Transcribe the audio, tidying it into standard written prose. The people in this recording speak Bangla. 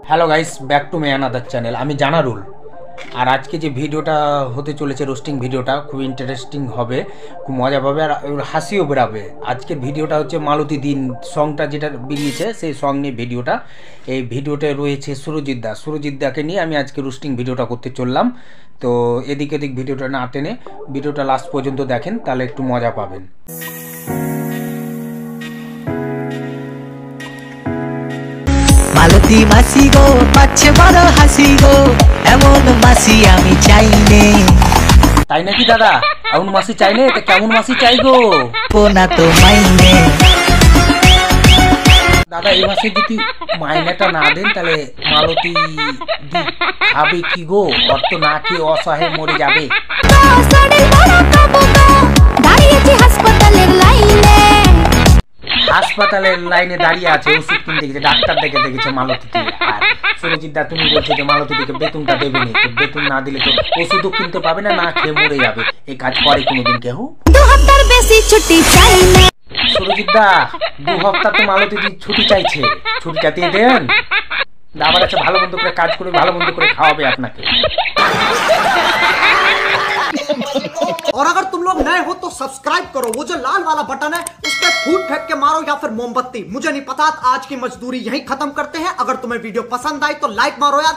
Hello guys, back to my another channel. আমি জানারুল। আর আজকে যে ভিডিওটা হতে চলেছে, রোস্টিং ভিডিওটা খুব ইন্টারেস্টিং হবে, খুব মজা পাবে আর হাসিও বেরাবে। আজকের ভিডিওটা হচ্ছে মালতী দিন সংটা যেটা বেরিয়েছে সেই সং নিয়ে ভিডিওটা। এই ভিডিওটায় রয়েছে সুরজিৎ দাকে নিয়ে আমি আজকে রোস্টিং ভিডিওটা করতে চললাম। তো এদিক এদিক ভিডিওটা না টেনে ভিডিওটা লাস্ট পর্যন্ত দেখেন, তাহলে একটু মজা পাবেন। মালতী মাসি গো, পাচ্ছে বড় হাসি গো, এমন মাসি আমি চাইনে। তাই নাকি দাদা? এমন মাসি চাইনে? তো কেমন মাসি চাই গো? না তো মাইনে দাদা, এই মাসে যদি মাইনেটা না দেন তাহলে মালতী দি খাবে কি গো? অর্থ না খেয়ে অসহায় মরে যাবে। হাসপাতালের লাইনে দাঁড়িয়ে আছে, ওষুধ কিনতে গেছে, ডাক্তার দেখেছে মালতীকে। আর সুরজিৎ দা তুমি বলছো যে মালতীকে বেতনটা দেবে না, তো বেতন না দিলে তো ওষুধও কিনতে পাবে না, না খেয়ে মরে যাবে। এই কাজ করে কোনোদিন কেউ? সুরজিৎ দা 2 হপ্তাহ তো মালতী ছুটি চাইছে, ছুটিটা দিয়ে দেন। আবার আছে ভালো মন্দ করে কাজ করে ভালো মন্দ করে খাওয়াবে আপনাকে। और अगर तुम लोग नए हो तो सब्सक्राइब करो, वो जो लाल वाला बटन है उस पर फूट फेंक के मारो या फिर मोमबत्ती, मुझे नहीं पता। आज की मजदूरी यहीं खत्म करते हैं। अगर तुम्हें वीडियो पसंद आई तो लाइक मारो यार।